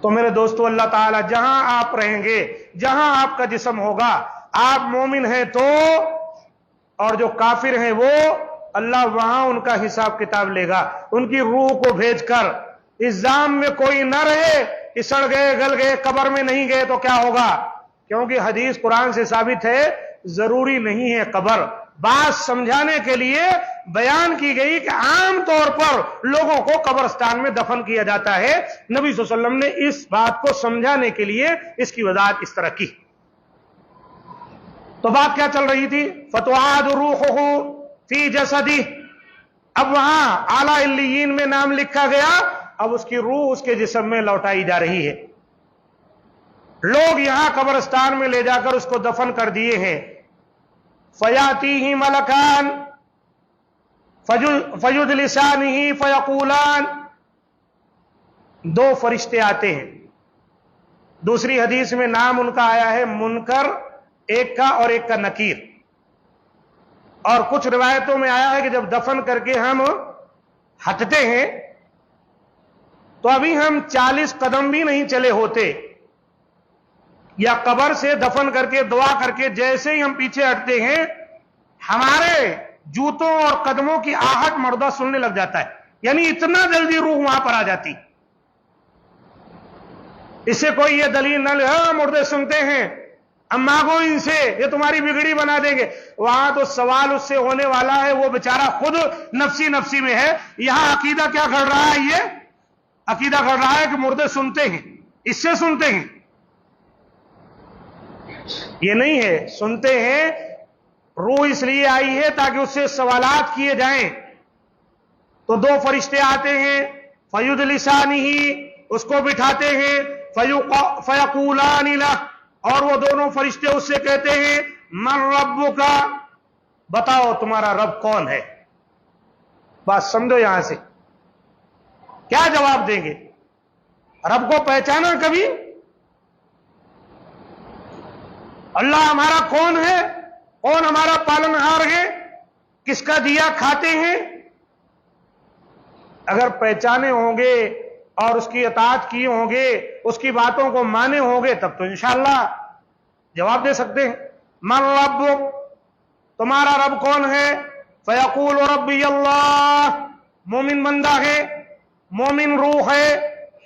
تو میرے دوستو، اللہ تعالیٰ جہاں آپ رہیں گے، جہاں آپ کا جسم ہوگا، آپ مومن ہیں تو، اور جو کافر ہیں وہ، اللہ وہاں ان کا حساب کتاب لے گا۔ ان کی روح کو بھیج کر اس ظام میں کوئی نہ رہے کہ سڑ گئے گل گئے، قبر میں نہیں گئے تو کیا ہوگا، کیونکہ حدیث قرآن سے ثابت ہے ضروری نہیں ہے قبر۔ بات سمجھانے کے لیے بیان کی گئی کہ عام طور پر لوگوں کو قبرستان میں دفن کیا جاتا ہے۔ نبی صلی اللہ علیہ وسلم نے اس بات کو سمجھانے کے لیے اس کی وضاحت اس طرح کی۔ تو بات کیا چل رہی تھی؟ فتعاد روحہ فی جسدہ، اب وہاں اعلیٰ علیین میں نام لکھا گیا، اب اس کی روح اس کے جسم میں لوٹائی جا رہی ہے۔ لوگ یہاں قبرستان میں لے جا کر اس کو دفن کر دیے ہیں۔ فیاتیہ ملکان فیجلسانہ فیقولان، دو فرشتے آتے ہیں۔ دوسری حدیث میں نام ان کا آیا ہے منکر، ایک کا اور ایک کا نکیر۔ اور کچھ روایتوں میں آیا ہے کہ جب دفن کر کے ہم ہٹتے ہیں تو ابھی ہم 40 قدم بھی نہیں چلے ہوتے، یا قبر سے دفن کر کے دعا کر کے جیسے ہی ہم پیچھے ہٹتے ہیں، ہمارے جوتوں اور قدموں کی آہٹ مردہ سننے لگ جاتا ہے، یعنی اتنا جلدی روح وہاں پر آ جاتی۔ اس سے کوئی یہ دلیل نہ لے ہاں مردے سنتے ہیں، اب مانگو ان سے یہ تمہاری بگڑی بنا دیں گے۔ وہاں تو سوال اس سے ہونے والا ہے، وہ بیچارہ خود نفسی نفسی میں ہے۔ یہاں عقیدہ کیا کر رہا ہے؟ یہ عقیدہ کر رہا ہے کہ مردے سنتے ہیں، اس سے سنتے ہیں۔ یہ نہیں ہے، سنتے ہیں، روح اس لیے آئی ہے تاکہ اس سے سوالات کیے جائیں۔ تو دو فرشتے آتے ہیں، فیجلسانہ، اس کو بٹھاتے ہیں، فیقولان لہ، اور وہ دونوں فرشتے اس سے کہتے ہیں من ربک، بتاؤ تمہارا رب کون ہے۔ بات سمجھو یہاں سے، کیا جواب دیں گے؟ رب کو پہچانا کبھی؟ اللہ ہمارا کون ہے؟ کون ہمارا پالنہار ہے؟ کس کا دیا کھاتے ہیں؟ اگر پہچانے ہوں گے اور اس کی اطاعت کی ہوں گے، اس کی باتوں کو مانے ہوں گے، تب تو انشاءاللہ جواب دے سکتے ہیں۔ من رب، تمہارا رب کون ہے؟ فیقول ربی اللہ، مومن بندہ ہے، مومن روح ہے،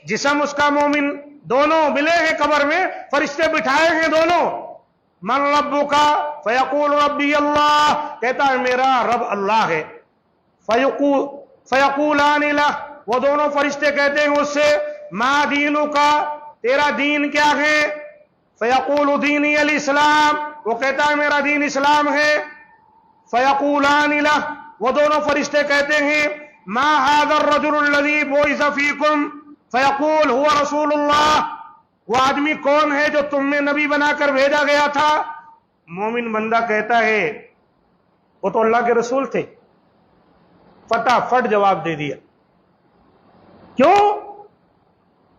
جسم اس کا مومن، دونوں ملے ہیں قبر میں، فرشتے بٹھائے ہیں دونوں۔ من ربک فیقول ربی اللہ، کہتا ہے میرا رب اللہ ہے۔ فیقولان لہ، وہ دونوں فرشتے کہتے ہیں اس سے ما دینک، تیرا دین کیا ہے؟ فیقول دینی الاسلام، وہ کہتا ہے میرا دین اسلام ہے۔ فیقولان لہ، وہ دونوں فرشتے کہتے ہیں ما ھذا الرجل الذی بعث فیکم، فیقول هو رسول اللہ، وہ آدمی کون ہے جو تم میں نبی بنا کر بھیجا گیا تھا؟ مومن بندہ کہتا ہے وہ تو اللہ کے رسول تھے۔ فٹافٹ جواب دے دیا۔ کیوں؟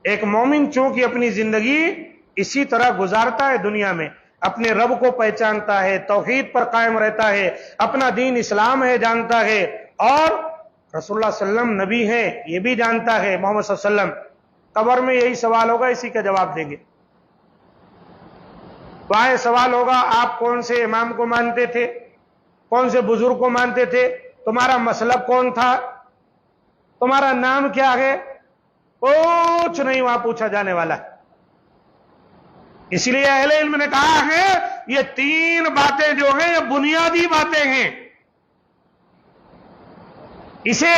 ایک مومن چونکہ اپنی زندگی اسی طرح گزارتا ہے دنیا میں، اپنے رب کو پہچانتا ہے، توحید پر قائم رہتا ہے، اپنا دین اسلام ہے جانتا ہے، اور رسول اللہ صلی اللہ علیہ وسلم نبی ہیں یہ بھی جانتا ہے، محمد صلی اللہ علیہ وسلم۔ قبر میں یہی سوال ہوگا، اسی کا جواب دیں گے۔ وہاں سوال ہوگا آپ کون سے امام کو مانتے تھے، کون سے بزرگ کو مانتے تھے، تمہارا مسلک کون تھا، تمہارا نام کیا ہے؟ کچھ نہیں وہاں پوچھا جانے والا ہے۔ اس لیے اہل علم نے کہا ہے یہ تین باتیں جو ہیں یہ بنیادی باتیں ہیں، اسے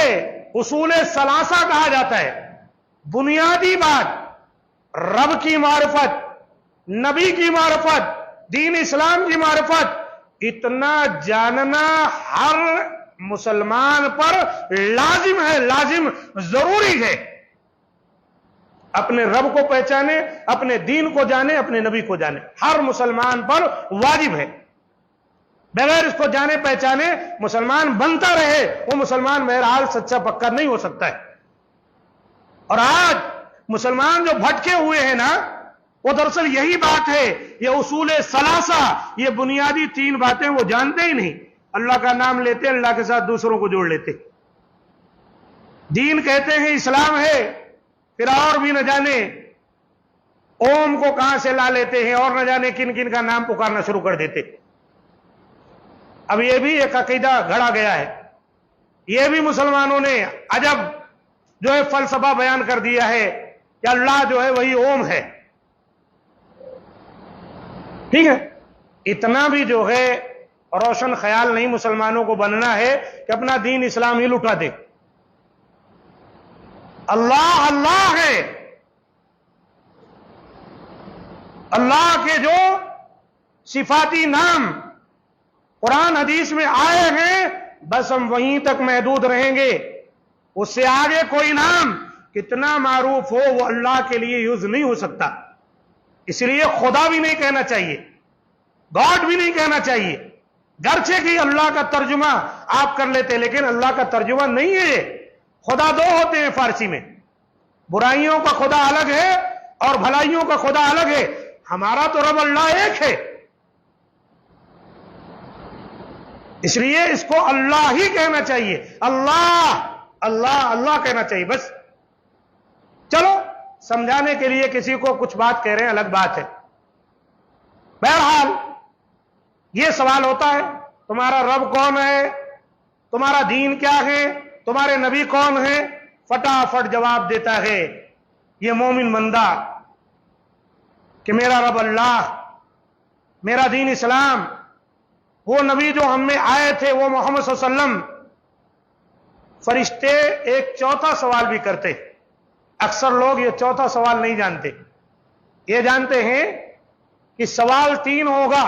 اصول ثلاثہ کہا جاتا ہے۔ بنیادی بات رب کی معرفت، نبی کی معرفت، دین اسلام کی معرفت، اتنا جاننا ہر مسلمان پر لازم ہے، لازم ضروری ہے۔ اپنے رب کو پہچانے، اپنے دین کو جانے، اپنے نبی کو جانے، ہر مسلمان پر واجب ہے۔ بغیر اس کو جانے پہچانے مسلمان بنتا رہے، وہ مسلمان بہرحال سچا پکا نہیں ہو سکتا ہے۔ اور آج مسلمان جو بھٹکے ہوئے ہیں نا، وہ دراصل یہی بات ہے، یہ اصول ثلاثہ، یہ بنیادی تین باتیں وہ جانتے ہی نہیں۔ اللہ کا نام لیتے، اللہ کے ساتھ دوسروں کو جوڑ لیتے، دین کہتے ہیں اسلام ہے، پھر اور بھی نہ جانے اوم کو کہاں سے لا لیتے ہیں اور نہ جانے کن کن کا نام پکارنا شروع کر دیتے. اب یہ بھی ایک عقیدہ گھڑا گیا ہے. یہ بھی مسلمانوں نے عجب جو ہے فلسفہ بیان کر دیا ہے کہ اللہ جو ہے وہی اوم ہے. ٹھیک ہے, اتنا بھی جو ہے روشن خیال نہیں مسلمانوں کو بننا ہے کہ اپنا دین اسلام ہی لٹا دے. اللہ اللہ ہے. اللہ کے جو صفاتی نام قرآن حدیث میں آئے ہیں بس ہم وہیں تک محدود رہیں گے. اس سے آگے کوئی نام کتنا معروف ہو وہ اللہ کے لیے یوز نہیں ہو سکتا. اس لیے خدا بھی نہیں کہنا چاہیے, گاڈ بھی نہیں کہنا چاہیے. گرچہ کہ اللہ کا ترجمہ آپ کر لیتے لیکن اللہ کا ترجمہ نہیں ہے. خدا دو ہوتے ہیں فارسی میں, برائیوں کا خدا الگ ہے اور بھلائیوں کا خدا الگ ہے. ہمارا تو رب اللہ ایک ہے, اس لیے اس کو اللہ ہی کہنا چاہیے. اللہ اللہ اللہ کہنا چاہیے بس. چلو سمجھانے کے لیے کسی کو کچھ بات کہہ رہے ہیں الگ بات ہے. بہرحال یہ سوال ہوتا ہے تمہارا رب کون ہے, تمہارا دین کیا ہے, تمہارے نبی کون ہیں. فٹافٹ جواب دیتا ہے یہ مومن بندہ کہ میرا رب اللہ, میرا دین اسلام, وہ نبی جو ہم میں آئے تھے وہ محمد صلی اللہ علیہ وسلم. فرشتے ایک چوتھا سوال بھی کرتے. اکثر لوگ یہ چوتھا سوال نہیں جانتے. یہ جانتے ہیں کہ سوال 3 ہوگا,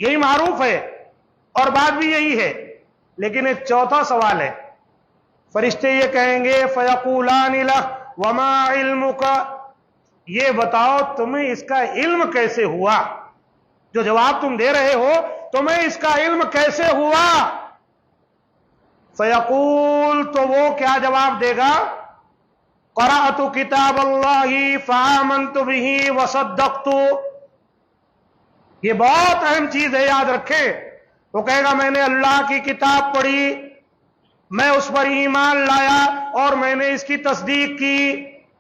یہی معروف ہے اور بات بھی یہی ہے, لیکن ایک چوتھا سوال ہے. فرشتے یہ کہیں گے فیقولان لہ وما علمک, یہ بتاؤ تمہیں اس کا علم کیسے ہوا, جو جواب تم دے رہے ہو تمہیں اس کا علم کیسے ہوا. فیقول, تو وہ کیا جواب دے گا, قرأت کتاب اللہ فآمنت بہ وصدقت. یہ بہت اہم چیز ہے, یاد رکھیں. وہ کہے گا میں نے اللہ کی کتاب پڑھی, میں اس پر ایمان لایا اور میں نے اس کی تصدیق کی.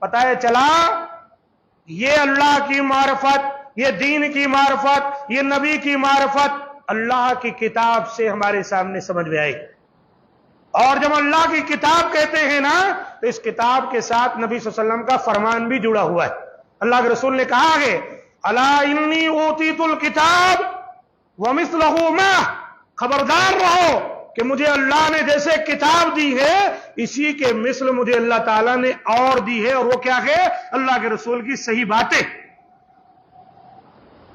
پتہ ہے چلا یہ اللہ کی معرفت, یہ دین کی معرفت, یہ نبی کی معرفت اللہ کی کتاب سے ہمارے سامنے سمجھ میں آئی. اور جب اللہ کی کتاب کہتے ہیں نا تو اس کتاب کے ساتھ نبی صلی اللہ علیہ وسلم کا فرمان بھی جڑا ہوا ہے. اللہ کے رسول نے کہا ہے الا انی اوتیت الکتاب ومثلہ معہ, خبردار رہو کہ مجھے اللہ نے جیسے کتاب دی ہے اسی کے مثل مجھے اللہ تعالیٰ نے اور دی ہے. اور وہ کیا ہے, اللہ کے رسول کی صحیح باتیں.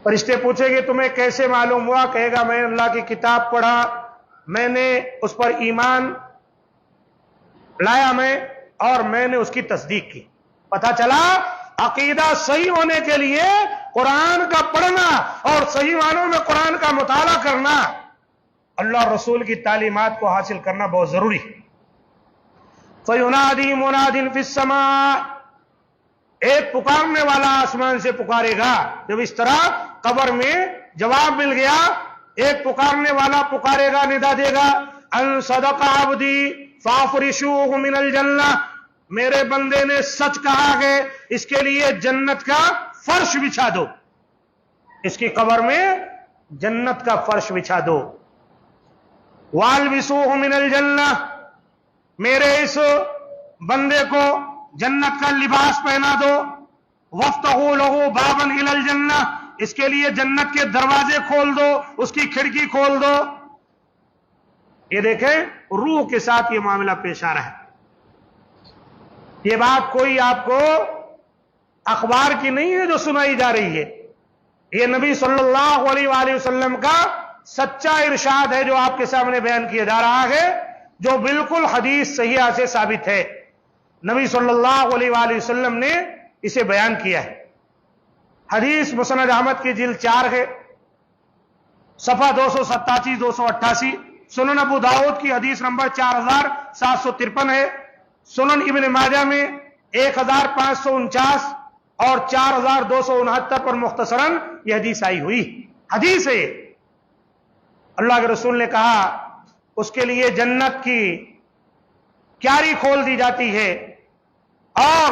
فرشتے پوچھیں گے تمہیں کیسے معلوم ہوا, کہے گا میں نے اللہ کی کتاب پڑھا, میں نے اس پر ایمان لایا میں, اور میں نے اس کی تصدیق کی. پتہ چلا عقیدہ صحیح ہونے کے لیے قرآن کا پڑھنا اور صحیح معنوں میں قرآن کا مطالعہ کرنا, اللہ رسول کی تعلیمات کو حاصل کرنا بہت ضروری ہے. فَيُنَادِي مُنَادٍ فِي السَّمَاءِ, ایک پکارنے والا آسمان سے پکارے گا. جب اس طرح قبر میں جواب مل گیا, ایک پکارنے والا پکارے گا, ندا دے گا ان صدق عبدی فافرشوہ من الجنہ, میرے بندے نے سچ کہا ہے اس کے لیے جنت کا فرش بچھا دو, اس کی قبر میں جنت کا فرش بچھا دو. والبسوہ من الجنہ, میرے اس بندے کو جنت کا لباس پہنا دو. وفتحوا لہ بابا الی الجنہ, اس کے لیے جنت کے دروازے کھول دو, اس کی کھڑکی کھول دو. یہ دیکھیں روح کے ساتھ یہ معاملہ پیش آ رہا ہے. یہ بات کوئی آپ کو اخبار کی نہیں ہے جو سنائی جا رہی ہے, یہ نبی صلی اللہ علیہ وآلہ وسلم کا سچا ارشاد ہے جو آپ کے سامنے بیان کیا جا رہا ہے, جو بالکل حدیث صحیحہ سے ثابت ہے. نبی صلی اللہ علیہ وآلہ وسلم نے اسے بیان کیا ہے. حدیث مسند احمد کی جلد 4 ہے, صفحہ 287 288. سنن ابو داؤد کی حدیث نمبر 4753 ہے. سنن ابن ماجہ میں 1549 اور 4269 پر مختصراً یہ حدیث آئی ہوئی حدیث ہے. اللہ کے رسول نے کہا اس کے لیے جنت کی کیاری کھول دی جاتی ہے اور